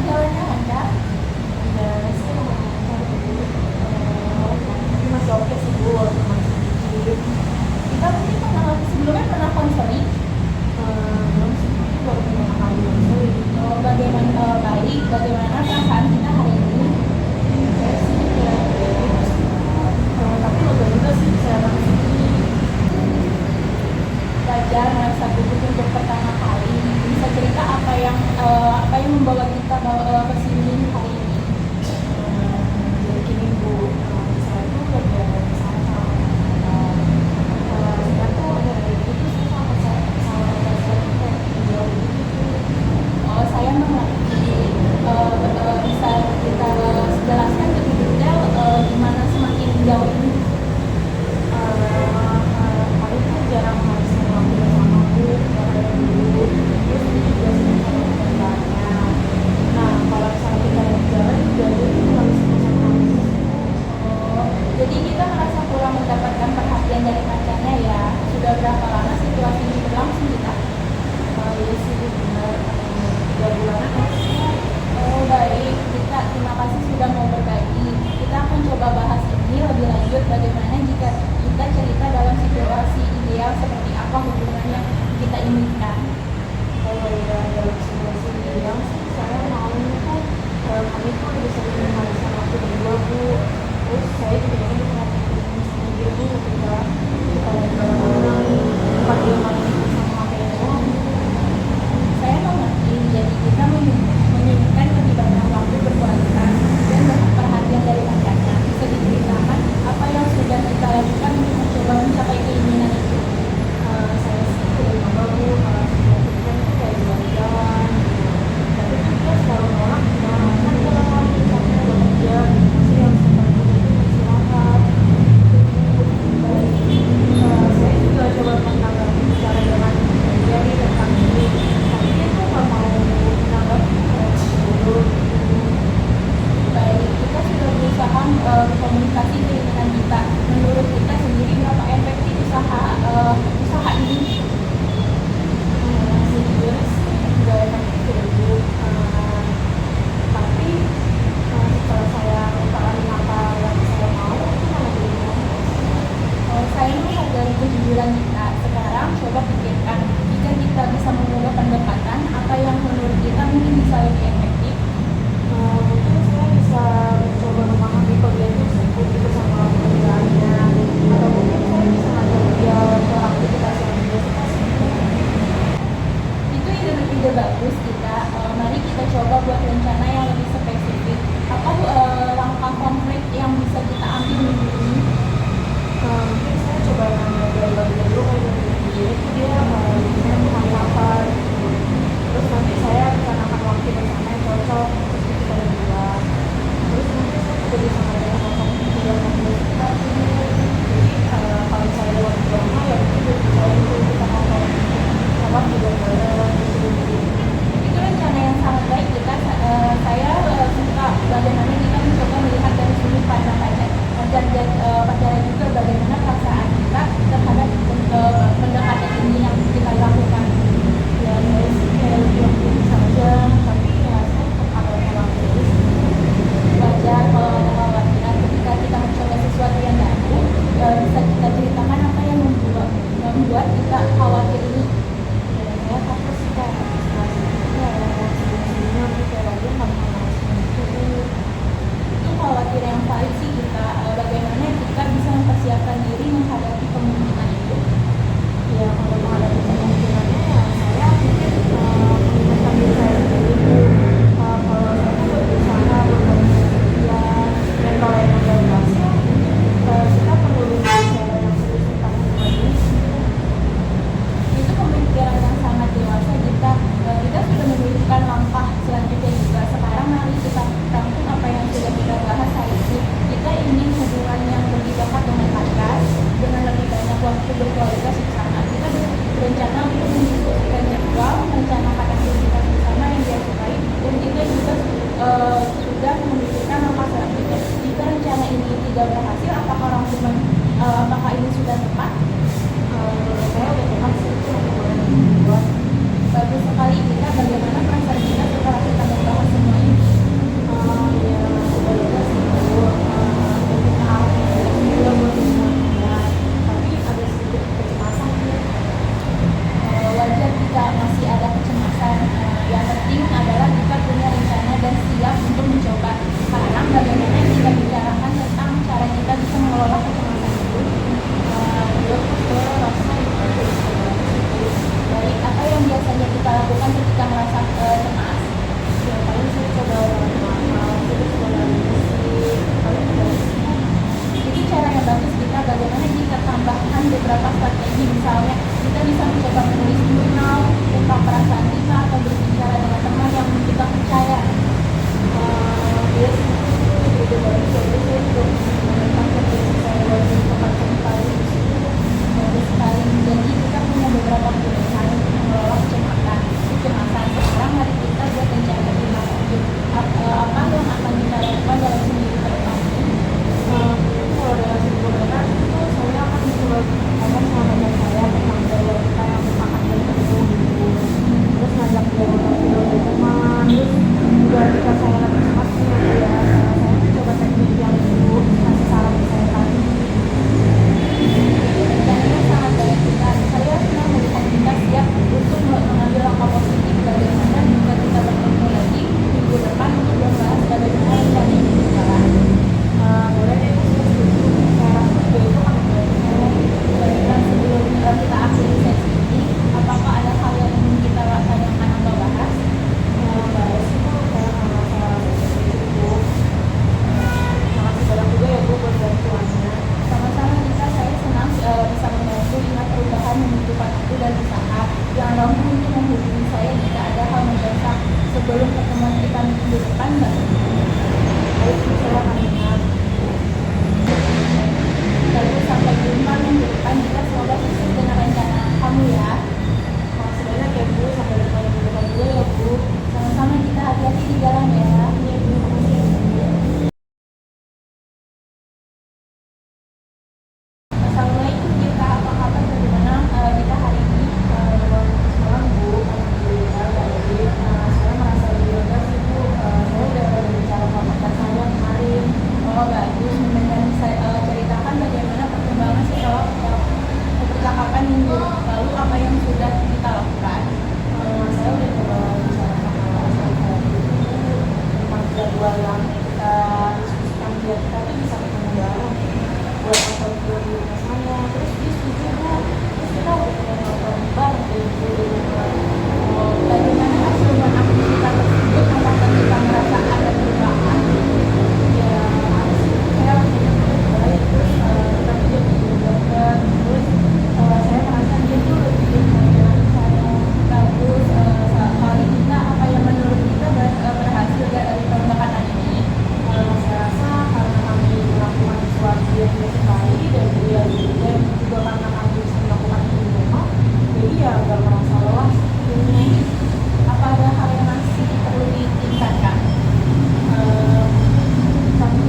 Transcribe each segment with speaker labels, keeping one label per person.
Speaker 1: jalannya lancar?
Speaker 2: Ya sih lumayan lancar Bu. Tapi masih oke sih Bu, walaupun masih dikit.
Speaker 1: Kita mungkin sebelumnya pernah konseling.
Speaker 2: Belum sih, mungkin baru pertama kali konseling.
Speaker 1: Bagaimana baik, bagaimana perasaan kita hari ini?
Speaker 2: Saya sih ya gitu sih Bu. Tapi lega juga sih saya sini.
Speaker 1: Wajar merasa gugup untuk pertama kali. Bisa cerita apa yang membawa kita ke sini hari ini?
Speaker 2: Jadi gini Bu, saya tuh lagi ada masalah sama teman. Saya tuh akhir-akhir ini tuh saya sama pacar saya tuh kayak jauh gitu.
Speaker 1: Saya mengerti. Bisa kita jelaskan lebih detail gimana semakin jauh ini?
Speaker 2: Kami tuh jarang menghabiskan waktu bersama Bu, karena dulu terus dia juga sering sama teman-temannya. Nah kalau misalnya kita lagi jalan juga dia tuh menghabiskan bersama kami terus Bu.
Speaker 1: Jadi kita merasa kurang mendapatkan perhatian dari pacarnya ya. Sudah berapa lama situasi ini berlangsung kita?
Speaker 2: Iya sih Bu, benar 3 bulanan ya sih.
Speaker 1: Baik, kita terima kasih sudah mau berbagi. Kita akan coba bahas ini lebih lanjut bagaimana jika kita cerita dalam situasi ideal seperti apa hubungan yang kita inginkan.
Speaker 2: Kalau ya dalam situasi ideal sih saya maunya tuh kami tuh lebih sering menghabiskan waktu berdua Bu. Terus saya juga ingin diperhatikan sama dia Bu, ketika kita lagi bareng-bareng bukan dia malah sama HP-nya doang.
Speaker 1: Saya mengerti, jadi kita menginginkan lebih banyak waktu berkualitas dan perhatian dari pacarnya. Bisa diceritakan apa yang sudah kita lakukan untuk mencoba mencapai keinginan itu?
Speaker 2: Saya sih udah nyoba Bu, kalau sebelum weekend tuh kayak jalan-jalan gitu. Tapi kan dia selalu nolak, nah kan dia lagi capek udah kerja, masih harus sempat kerja itu istirahat gitu Bu. Saya juga coba menanggapi bicara dengan dia nih tentang ini, tapi dia tuh nggak mau menanggapi kayak dulu gitu.
Speaker 1: Baik, kita sudah berusaha berkomunikasi keinginan kita. Menurut kita sendiri berapa efektif usaha ini?
Speaker 2: Sejujurnya sih nggak efektif ya Bu. Tapi setelah saya utarain apa yang saya mau itu malah jadi ngomong sih.
Speaker 1: Saya menghargai kejujuran kita. Sekarang coba pikirkan, jika kita bisa mengubah pendekatan, apa yang menurut kita mungkin bisa lebih efektif?
Speaker 2: Mungkin saya bisa mencoba memahami kognitif sebut itu sama pekerjaannya, atau mungkin saya bisa ngajak dia ke aktivitas yang dia suka sih Bu.
Speaker 1: Itu ide bagus kita. Mari kita coba buat rencana yang lebih spesifik. Apa langkah konkret yang bisa kita ambil minggu ini?
Speaker 2: Mungkin saya coba nanya dia dulu kayak dia itu dia biasanya mau hari apa gitu. Terus nanti saya rencanakan waktu bersama yang cocok terus kita berdua. Terus mungkin saya juga bisa ngadain sosok yang dia suka sih. Jadi kalau saya lewat drama ya mungkin saya itu kita nonton apa film bareng gitu.
Speaker 1: Itu rencana yang sangat baik kita. Saya suka bagaimana kita mencoba melihat dari sudut pandang pacar dan pacarnya juga bagaimana perasaan kita terhadap pendekatan ini yang kita lakukan.
Speaker 2: Ya saya sih kayak lebih optimis saja, tapi ya saya tetap ada khawatir.
Speaker 1: Wajar kalau ada kekhawatiran ketika kita mencoba sesuatu yang baru. Bisa kita ceritakan apa yang membuat kita khawatir ini?
Speaker 2: Ya saya takut sih kayak antisipasinya ya yang sebelum-sebelumnya mungkin kayak dia nggak mau ngelakuin itu.
Speaker 1: Itu khawatir yang valid sih kita. Bagaimana kita bisa mempersiapkan diri menghadapi kemungkinan itu?
Speaker 2: Ya kalau menghadapi kemungkinannya ya saya mungkin mengingatkan diri saya sendiri Bu. Kalau saya tuh berusaha berkomunikasi dia, dan kalau emang gak berhasil mungkin kita perlu bicara yang serius tentang hubungan ini sih Bu.
Speaker 1: Itu pemikiran yang sangat dewasa kita sudah memiliki langkah selanjutnya juga. Sekarang mari kita rangkum apa yang sudah kita bahas hari ini. Kita ingin hubungan yang lebih dekat dengan pacar dengan lebih banyak waktu berkualitas bersama. Kita berencana untuk mendiskusikan jadwal, merencanakan aktivitas bersama yang dia sukai, dan kita juga sudah memikirkan langkah selanjutnya. Jika rencana ini tidak berhasil, apakah ini sudah tepat?
Speaker 2: Saya udah tepat sih itu yang boleh dibuat.
Speaker 1: Bagus sekali kita. Bagaimana perasaan kita setelah kita membahas semua ini? dilakukan nggak?
Speaker 2: Baik, saya akan ingat.
Speaker 1: Lalu sampai jumpa minggu depan, kita semoga sukses dengan rencana kamu ya.
Speaker 2: Makasih banyak ya Bu, sampai jumpa di depan juga ya Bu.
Speaker 1: Sama-sama, kita hati-hati di jalan ya.
Speaker 2: Iya Bu, makasih ya Bu.
Speaker 1: Assalamualaikum Gita, apa kabar, bagaimana kita hari ini?
Speaker 2: Selamat Bu, alhamdulillah baik. Saya merasa lebih lega sih Bu. Saya udah bicara sama pacar saya kemarin.
Speaker 1: Oh bagus, mendengar saya ceritakan bagaimana perkembangan setelah percakapan minggu lalu, apa yang sudah kita lakukan.
Speaker 2: Saya udah coba bicara sama pacar saya dulu tentang jadwal yang kita diskusikan biar kita tuh bisa ketemu bareng buat nonton film di rumah saya. Terus dia setuju Bu. Terus kita udah mulai nonton bareng deh Bu di rumah.
Speaker 1: Bagaimana hasil aktivitas tersebut? Apakah kita merasa ada perubahan?
Speaker 2: Ya harus saya rasanya udah baik. Terus kita tuh jadi lebih dekat. Terus saya merasa dia tuh lebih mengenali saya.
Speaker 1: Bagus, kali kita apa yang menurut kita berhasil dari perlengkapan ini?
Speaker 2: Saya rasa karena kami melakukan sesuatu yang dia sukai dan juga karena kami bisa melakukan itu di rumah, jadi ya nggak merasa lelah sebetulnya.
Speaker 1: Apa ada hal yang masih perlu ditingkatkan?
Speaker 2: Tapi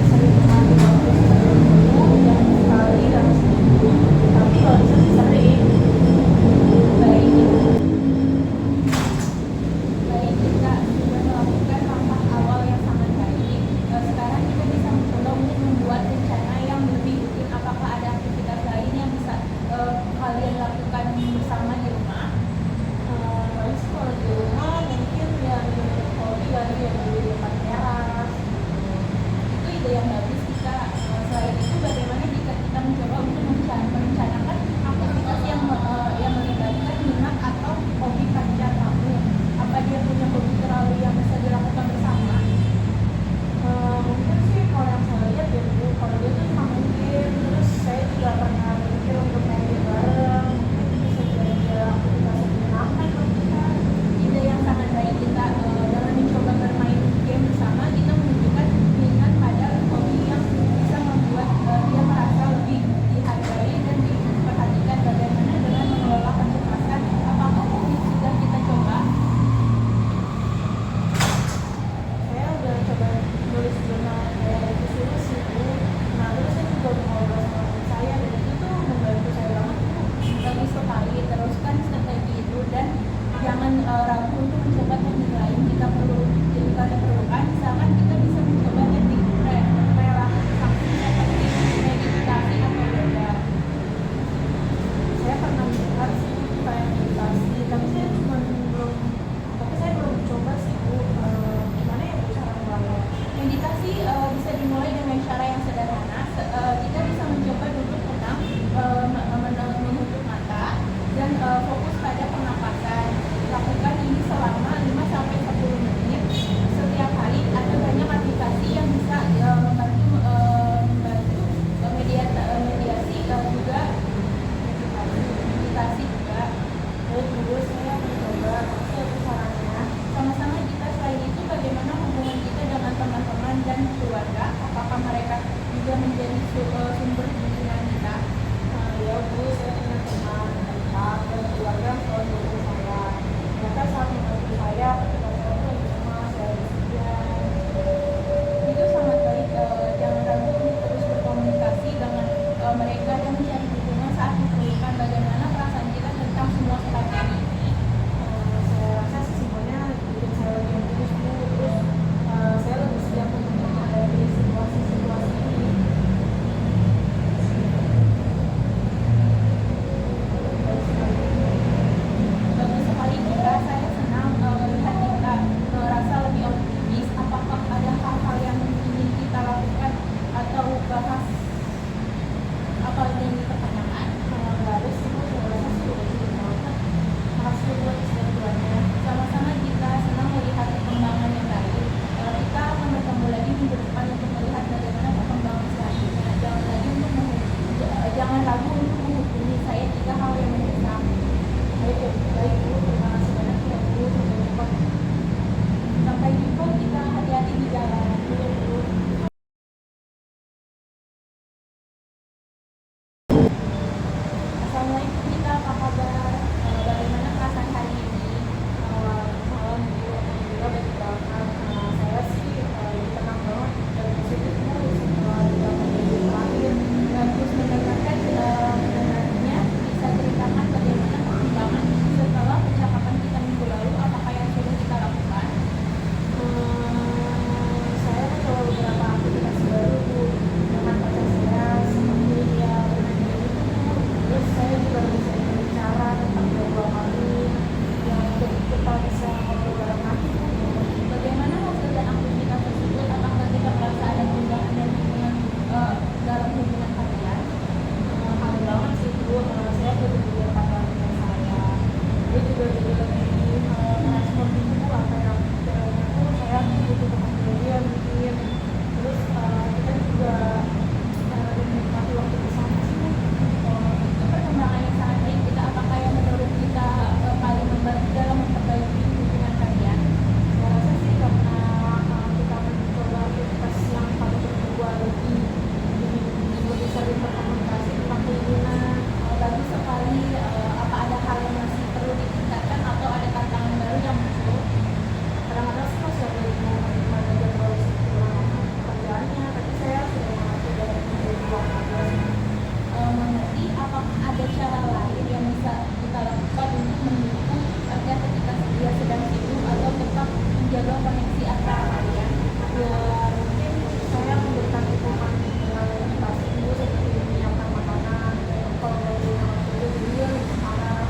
Speaker 2: saya pernah dibantu dulu dan sekali dalam seminggu. Tapi kalau bisa sih sering.
Speaker 1: Baik, baik, kita sudah melakukan langkah awal yang sangat baik. Sekarang kita bisa mencoba untuk membuat rencana yang lebih rutin. Apakah ada aktivitas lain yang bisa kalian lakukan bersama di rumah?
Speaker 2: Paling sih kalau di rumah mungkin ya minum kopi kali ya di depan teras.
Speaker 1: Itu ide yang bagus kita. Selain itu, bagaimana jika kita mencoba untuk merencanakan aktivitas yang melibatkan minat atau hobi pacar kamu? Apa dia punya hobi terlalu yang bisa dilakukan bersama?
Speaker 2: Mungkin sih kalau yang saya lihat ya Bu, kalau dia tuh suka main game, terus saya juga pernah berpikir untuk main game bareng, mungkin bisa jadi aktivitas yang menyenangkan buat kita.
Speaker 1: Ide yang sangat baik kita, dalam mencoba bermain
Speaker 2: kita panggil dia mungkin. Terus kita juga menikmati waktu bersama sih.
Speaker 1: Itu perkembangan yang sangat baik. Kita apakah yang menurut kita paling membantu dalam memperbaiki hubungan kalian?
Speaker 2: Saya rasa sih karena kita mencoba aktivitas yang paling berdua lebih sering berkomunikasi tentang keinginan.
Speaker 1: Bagus sekali. Apa ada hal yang masih perlu ditingkatkan atau ada tantangan baru yang muncul?
Speaker 2: Kadang-kadang sih masih ada yang mau bagaimana jadwal pekerjaannya, tapi saya sudah mengatur dari ruang kerja.
Speaker 1: Mengerti apakah ada cara lain yang bisa kita lakukan untuk mendukung agar ketika dia sedang sibuk atau tetap menjaga koneksi antara kalian?
Speaker 2: Ya mungkin saya memberikan dukungan dengan edukasi dulu seperti menyiapkan makanan. Kalau dari orang tua dia lebih sekarang.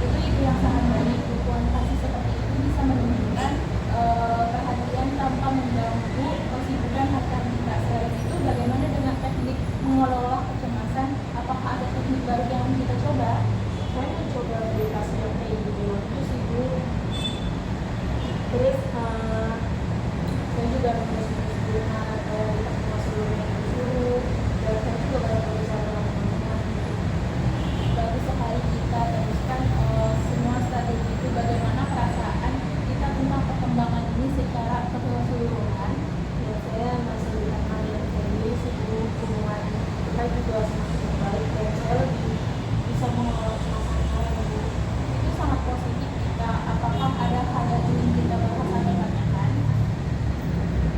Speaker 1: Itu yang sangat baik. Dukungan kasih seperti itu bisa menunjukkan perhatian tanpa mengganggu kesibukan harian kita. Selain itu, bagaimana dengan teknik mengelola kecemasan? Apakah ada teknik baru yang kita coba?
Speaker 2: Saya mencoba meditasi yang kayak gitu itu sih Bu. Terus saya juga menulis sebelumnya kayak kita sebelumnya disuruh, dan saya juga banyak berbicara dengan teman-teman.
Speaker 1: Bagus sekali kita teruskan semua strategi itu. Bagaimana perasaan kita tentang perkembangan ini secara keseluruhan?
Speaker 2: Ya saya masih karena yang serius itu hubungan kita juga semakin membaik dan saya lebih bisa mengelola perasaan saya Bu.
Speaker 1: Itu sangat positif kita. Apakah ada hal yang ingin kita bahas atau tanyakan?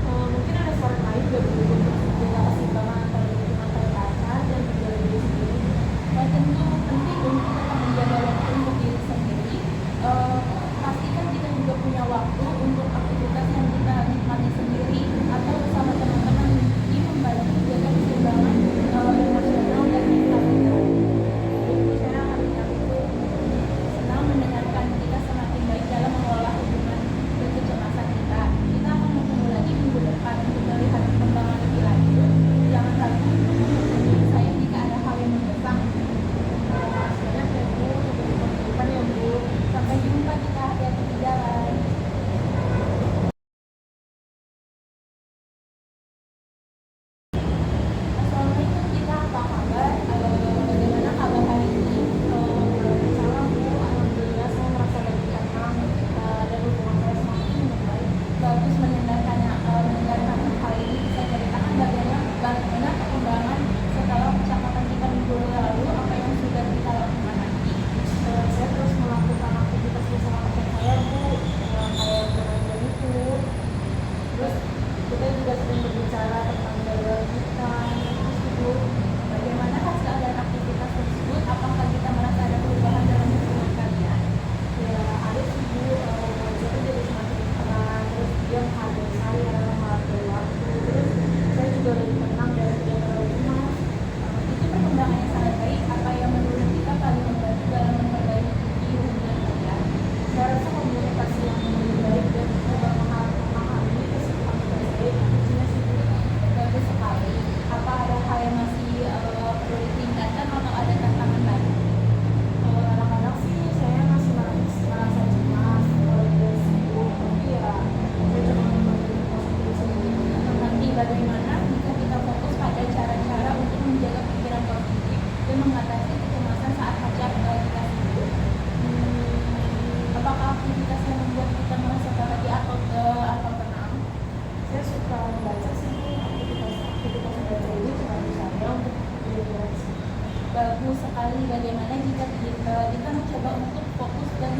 Speaker 2: Mungkin ada saran lain juga Bu untuk menjaga keseimbangan antara hubungan pacar dan juga diri sendiri.
Speaker 1: Tentu penting untuk tetap menjaga waktu untuk diri sendiri. Pastikan kita juga punya waktu untuk aktivitas yang kita nikmati sendiri atau bersama teman-teman ini membantu menjaga keseimbangan emosional dan mental kita.
Speaker 2: Jadi saya hari itu
Speaker 1: Senang mendengarkan kita semakin baik dalam mengelola hubungan dan kecemasan kita. Kita akan bertemu lagi minggu depan untuk melihat perkembangan lebih lanjut. Jangan ragu untuk menghubungi saya jika ada hal yang mendesak.
Speaker 2: banyak ya Bu, sampai kehidupan ya Bu.
Speaker 1: Sampai jumpa, kita hati-hati di jalan. Assalamualaikum, kita apa kabar? Bagaimana kabar hari ini?
Speaker 2: Salam Bu, alhamdulillah saya merasa lebih tenang dan hubungan saya semakin membaik.
Speaker 1: Bagus mendengarkan hal ini. Bisa ceritakan bagaimana perkembangan setelah percakapan kita minggu lalu, apa yang sudah kita lakukan nanti?
Speaker 2: Saya terus melakukan aktivitas bersama pacar saya Bu, kayak jalan-jalan itu. Terus kita juga sering berbicara tentang gaya kita, terus Bu.
Speaker 1: Bagaimana hasil dan aktivitas tersebut? Apakah kita merasa ada perubahan dalam hubungan kalian?
Speaker 2: Ya ada sih Bu, hubungan saya jadi semakin tenang, terus dia menghargai saya, menghargai waktu, terus saya juga lebih tenang dan tidak terlalu cemas.
Speaker 1: Itu perkembangan yang sangat baik. Apa yang menurut kita paling membantu dalam memperbaiki hubungan kalian?
Speaker 2: Saya rasa komunikasi yang lebih baik dan juga memahami kesibukan saya itu kuncinya sih Bu.
Speaker 1: Bagus sekali. Apa ada hal yang masih perlu ditingkatkan atau ada tantangan baru?
Speaker 2: Kadang-kadang sih saya masih merasa cemas kalau dia sibuk, tapi ya saya coba membantu positif sendiri.
Speaker 1: Nanti bagaimana jika kita fokus pada cara-cara untuk menjaga pikiran positif dan mengatasi kecemasan saat pacar kita sibuk? Apakah aktivitas yang membuat kita merasa bahagia atau tenang?
Speaker 2: Saya suka membaca sih Bu, aktivitas membaca ini membantu saya untuk belajar.
Speaker 1: Bagus sekali. Bagaimana jika kita mencoba untuk fokus dan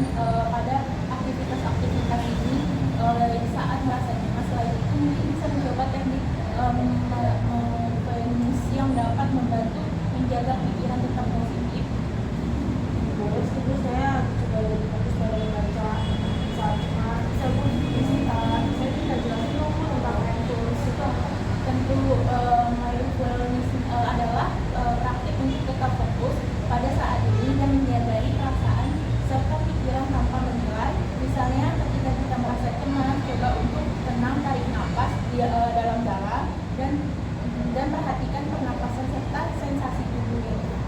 Speaker 1: pada aktivitas-aktivitas ini saat merasa cemas? Selain itu mungkin bisa mencoba teknik mindfulness yang dapat membantu menjaga pikiran tetap positif.
Speaker 2: Boleh sih Bu, saya coba lebih fokus pada membaca saat cemas. Bisa Bu, saya bisa jelasin dong Bu tentang mindfulness itu.
Speaker 1: Tentu mindfulness adalah praktik untuk tetap fokus pada saat ini dan menyadari perasaan serta pikiran tanpa menilai. Misalnya ketika kita merasa cemas, coba untuk tenang, tarik nafas dalam-dalam dan perhatikan pernapasan serta sensasi tubuh ini.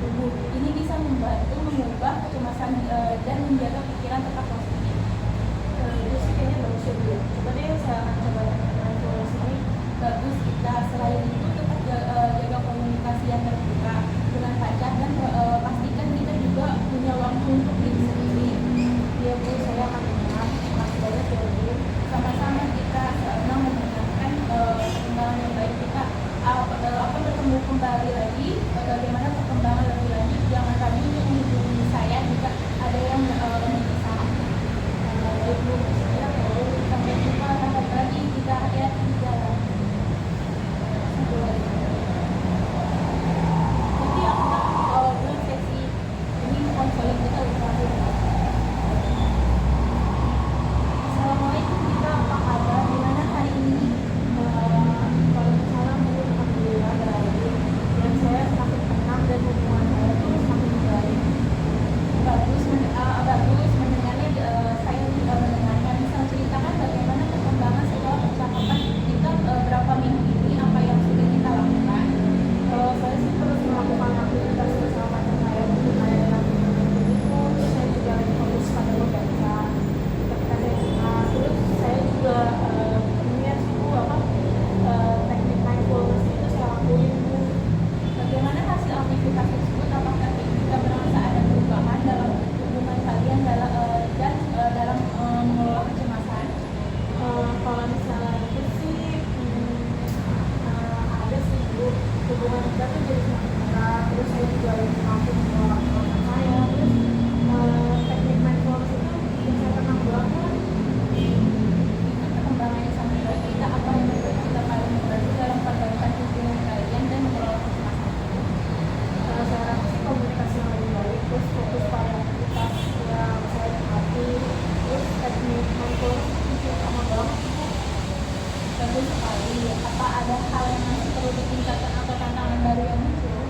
Speaker 1: bagus sekali. Apa ada hal yang masih perlu ditingkatkan atau tantangan baru yang muncul?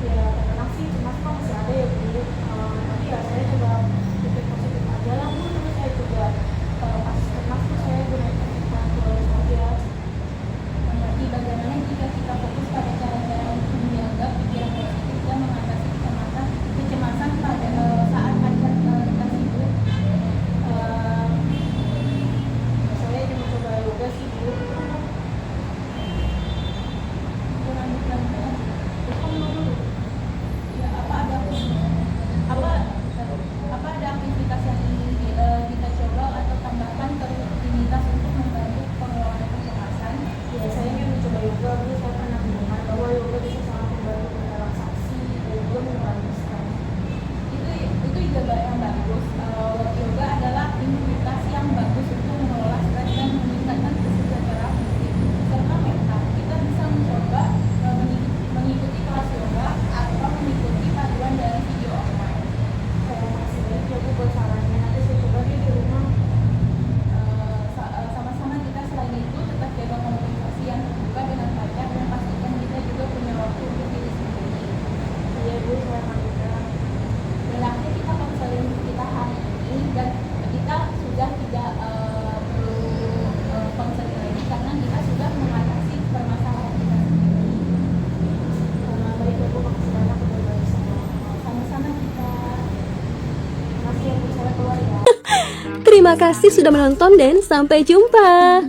Speaker 2: Ya kadang sih cemas kok masih ada ya Bu. Tapi ya saya coba pikir positif aja lah Bu. Terus saya juga pas cemas tuh saya gunakan hikmah saja.
Speaker 1: Berarti bagaimana jika kita fokus pada cara-cara untuk menjaga pikiran positif dan mengatasi kecemasan pada saat kita sibuk?
Speaker 2: Saya cuma coba yoga sih Bu.
Speaker 1: Lanjutkan
Speaker 2: Dulu.
Speaker 1: ya, apa ada aktivitas yang ingin kita coba atau tambahkan ke rutinitas untuk membantu pengelolaan kecemasan?
Speaker 2: Ya saya ingin mencoba yoga. Dulu saya pernah mendengar bahwa yoga bisa sangat membantu merelaksasi dan juga mengurangi stres.
Speaker 1: Itu juga yang bagus. Yoga adalah aktivitas yang bagus untuk mengelola stres dan meningkatkan kesejahteraan fisik serta mental. Kita bisa mencoba mengikuti kelas yoga atau mengikuti panduan dari video online.
Speaker 2: Saya masih banyak ya Bu buat sarannya. Nanti saya coba deh di rumah.
Speaker 1: Sama-sama kita selain itu tetap jaga komunikasi yang terbuka dengan pacar dan pastikan kita juga punya waktu untuk diri sendiri.
Speaker 2: Iya Bu, saya akan coba.
Speaker 1: Berakhir kita konseling kita hari ini dan kita sudah tidak perlu konseling lagi karena kita sudah mengatasi permasalahan kita sendiri.
Speaker 2: Baik ya Bu, makasih banyak udah berbagi sama.
Speaker 1: Sama-sama kita.
Speaker 2: Makasih ya Bu, saya keluar ya.
Speaker 3: Terima kasih sudah menonton dan sampai jumpa.